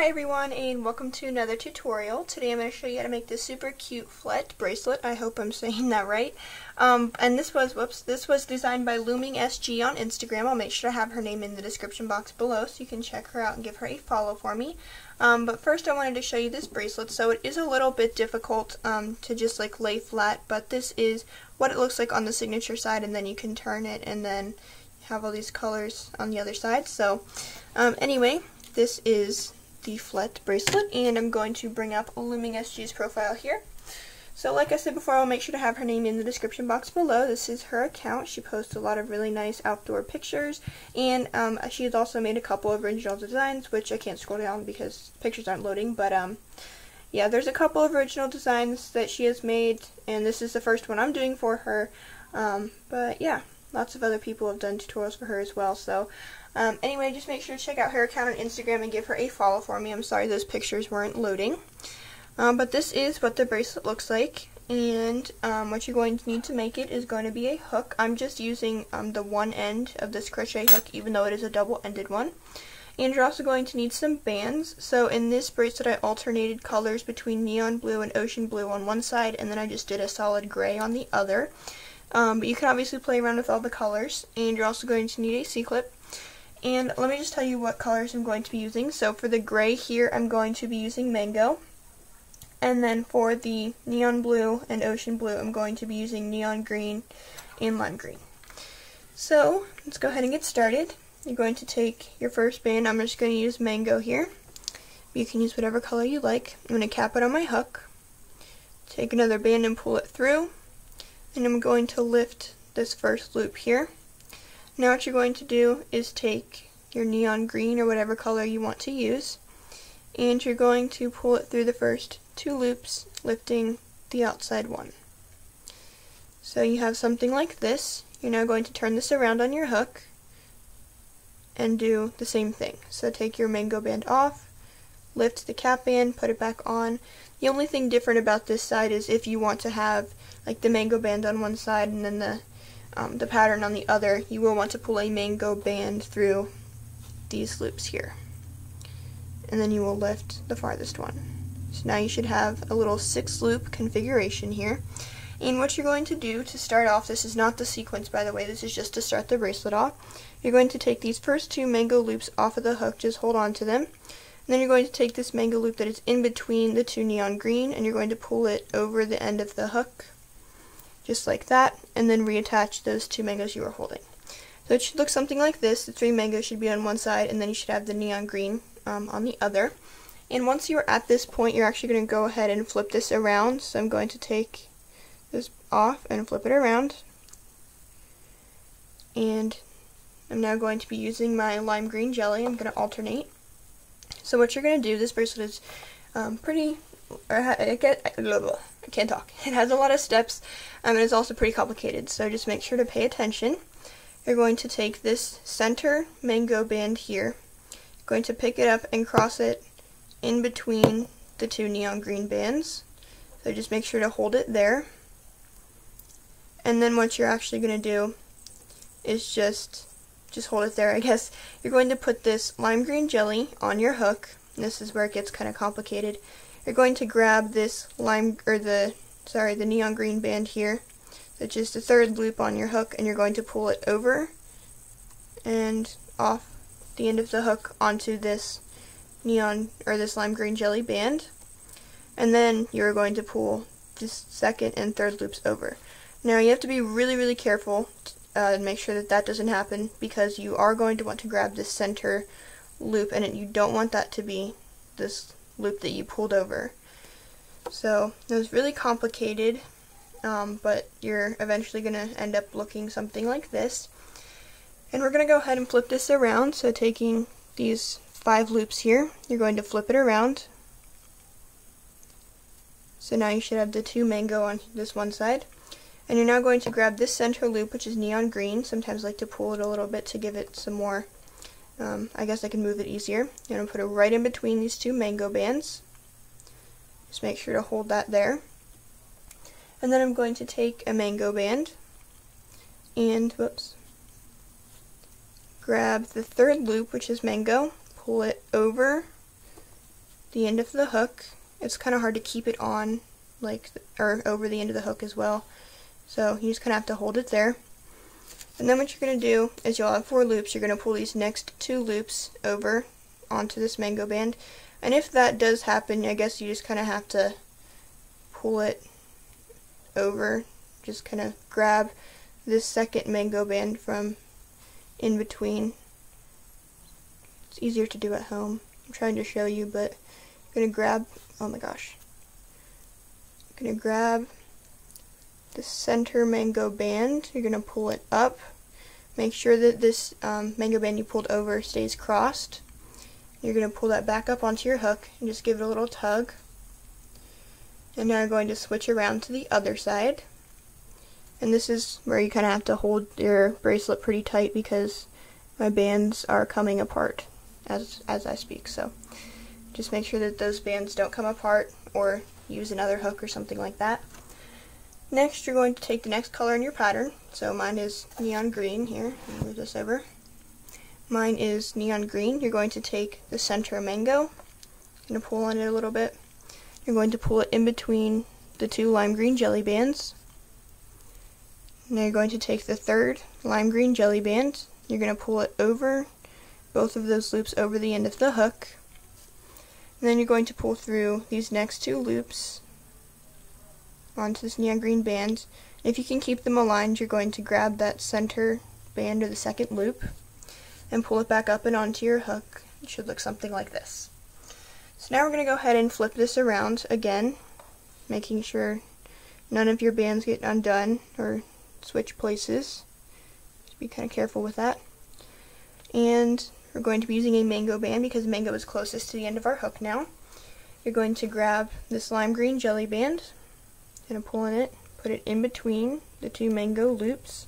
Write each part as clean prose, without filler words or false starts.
Hi everyone, and welcome to another tutorial. Today I'm going to show you how to make this super cute Flette bracelet. I hope I'm saying that right. And this was designed by Looming SG on Instagram. I'll make sure to have her name in the description box below so you can check her out and give her a follow for me. But first I wanted to show you this bracelet. So it is a little bit difficult to just like lay flat, but this is what it looks like on the signature side, and then you can turn it and then have all these colors on the other side. So anyway, this is the Flette bracelet, and I'm going to bring up Looming SG's profile here. So like I said before, I'll make sure to have her name in the description box below. This is her account. She posts a lot of really nice outdoor pictures, and she has also made a couple of original designs, which I can't scroll down because pictures aren't loading, but yeah, there's a couple of original designs that she has made, and this is the first one I'm doing for her. But yeah, lots of other people have done tutorials for her as well. So anyway, just make sure to check out her account on Instagram and give her a follow for me. I'm sorry those pictures weren't loading. But this is what the bracelet looks like, and what you're going to need to make it is going to be a hook. I'm just using the one end of this crochet hook, even though it is a double-ended one. And you're also going to need some bands. So in this bracelet I alternated colors between neon blue and ocean blue on one side, and then I just did a solid gray on the other. But you can obviously play around with all the colors, and you're also going to need a C-clip. And let me just tell you what colors I'm going to be using. So for the gray here, I'm going to be using Mango. And then for the neon blue and ocean blue, I'm going to be using neon green and lime green. So let's go ahead and get started. You're going to take your first band. I'm just going to use Mango here. You can use whatever color you like. I'm going to cap it on my hook. Take another band and pull it through. And I'm going to lift this first loop here. Now what you're going to do is take your neon green or whatever color you want to use, and you're going to pull it through the first two loops, lifting the outside one. So you have something like this. You're now going to turn this around on your hook and do the same thing. So take your Mango band off, lift the cap band, put it back on. The only thing different about this side is if you want to have like the Mango band on one side and then the pattern on the other, you will want to pull a Mango band through these loops here, and then you will lift the farthest one. So now you should have a little 6-loop configuration here. And what you're going to do to start off, this is not the sequence by the way, this is just to start the bracelet off. You're going to take these first two Mango loops off of the hook, just hold on to them, and then you're going to take this Mango loop that is in between the two neon green, and you're going to pull it over the end of the hook, just like that, and then reattach those two mangoes you were holding. So it should look something like this. The 3 mangoes should be on one side, and then you should have the neon green on the other. And once you're at this point, you're actually going to go ahead and flip this around. So I'm going to take this off and flip it around. And I'm now going to be using my lime green jelly. I'm going to alternate. So what you're going to do, this bracelet is I can't talk. It has a lot of steps, and it's also pretty complicated, so just make sure to pay attention. You're going to take this center Mango band here, going to pick it up and cross it in between the two neon green bands. So just make sure to hold it there. And then what you're actually going to do is just hold it there, I guess. You're going to put this lime green jelly on your hook. This is where it gets kind of complicated. You're going to grab this the neon green band here, which is the 3rd loop on your hook, and you're going to pull it over and off the end of the hook onto this this lime green jelly band, and then you're going to pull this 2nd and 3rd loops over. Now you have to be really, really careful and make sure that that doesn't happen, because you are going to want to grab this center loop, and you don't want that to be this loop that you pulled over. So it was really complicated, but you're eventually going to end up looking something like this. And we're going to go ahead and flip this around. So taking these 5 loops here, you're going to flip it around. So now you should have the 2 mango on this one side. And you're now going to grab this center loop, which is neon green. Sometimes I like to pull it a little bit to give it some more, I guess I can move it easier. You're going to put it right in between these 2 mango bands. Just make sure to hold that there. And then I'm going to take a Mango band and, grab the 3rd loop, which is Mango, pull it over the end of the hook. It's kind of hard to keep it on, like, or over the end of the hook as well. So you just kind of have to hold it there. And then what you're going to do is you'll have 4 loops. You're going to pull these next 2 loops over onto this mango band. And if that does happen, I guess you just kind of have to pull it over. Just kind of grab this second mango band from in between. It's easier to do at home. I'm trying to show you, but I'm going to grab, oh my gosh. I'm going to grab the center mango band. You're going to pull it up. Make sure that this mango band you pulled over stays crossed. You're going to pull that back up onto your hook and just give it a little tug. And now you're going to switch around to the other side. And this is where you kind of have to hold your bracelet pretty tight because my bands are coming apart as I speak. So just make sure that those bands don't come apart, or use another hook or something like that. Next, you're going to take the next color in your pattern. So mine is neon green here. I'll move this over. Mine is neon green. You're going to take the center mango. You're going to pull on it a little bit. You're going to pull it in between the 2 lime green jelly bands. Now you're going to take the 3rd lime green jelly band. You're going to pull it over, both of those loops over the end of the hook. And then you're going to pull through these next 2 loops onto this neon green band. If you can keep them aligned, you're going to grab that center band or the second loop and pull it back up and onto your hook. It should look something like this. So now we're going to go ahead and flip this around again, making sure none of your bands get undone or switch places. Just be kind of careful with that. And we're going to be using a mango band because mango is closest to the end of our hook now. You're going to grab this lime green jelly band, going to pull in it, put it in between the 2 mango loops.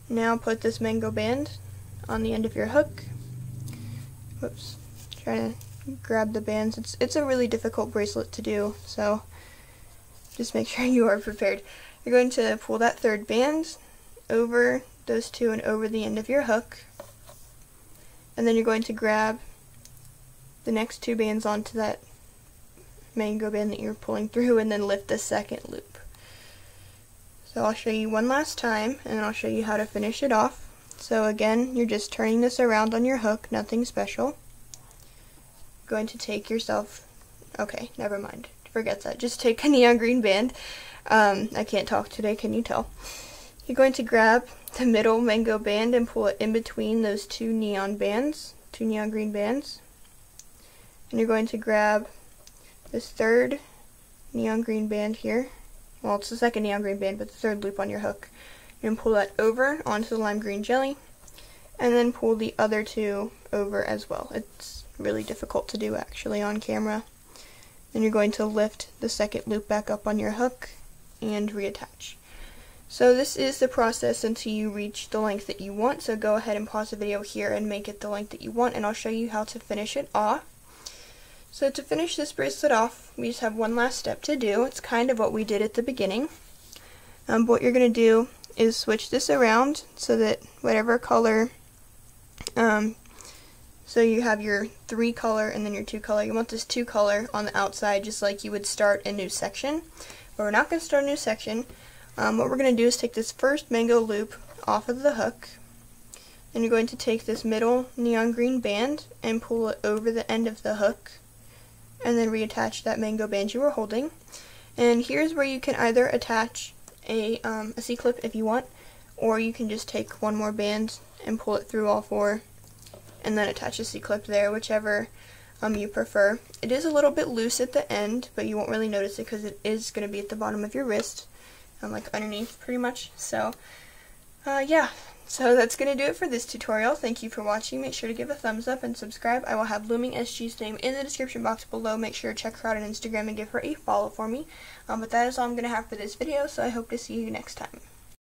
Now put this mango band on the end of your hook. Whoops, trying to grab the bands. It's a really difficult bracelet to do, so just make sure you are prepared. You're going to pull that 3rd band over those 2 and over the end of your hook. And then you're going to grab the next 2 bands onto that mango band that you're pulling through and then lift the second loop. So I'll show you one last time and then I'll show you how to finish it off. So again, you're just turning this around on your hook, nothing special. Going to take yourself, okay, never mind, forget that. Just take a neon green band. I can't talk today, can you tell? You're going to grab the middle mango band and pull it in between those 2 neon bands, 2 neon green bands. And you're going to grab this 3rd neon green band here. Well, it's the 2nd neon green band, but the 3rd loop on your hook. You're going to pull that over onto the lime green jelly, and then pull the other 2 over as well. It's really difficult to do actually on camera. Then you're going to lift the 2nd loop back up on your hook and reattach. So this is the process until you reach the length that you want. So go ahead and pause the video here and make it the length that you want, and I'll show you how to finish it off. So to finish this bracelet off, we just have one last step to do. It's kind of what we did at the beginning. But what you're going to do is switch this around so that whatever color, so you have your 3 color and then your 2 color. You want this 2 color on the outside just like you would start a new section. But we're not going to start a new section. What we're going to do is take this first mango loop off of the hook. Then you're going to take this middle neon green band and pull it over the end of the hook. And then reattach that mango band you were holding. And here's where you can either attach a C-clip if you want, or you can just take one more band and pull it through all 4 and then attach a C-clip there, whichever you prefer. It is a little bit loose at the end, but you won't really notice it because it is going to be at the bottom of your wrist, like underneath pretty much. So yeah, so that's going to do it for this tutorial. Thank you for watching. Make sure to give a thumbs up and subscribe. I will have Looming SG's name in the description box below. Make sure to check her out on Instagram and give her a follow for me. But that is all I'm going to have for this video, so I hope to see you next time.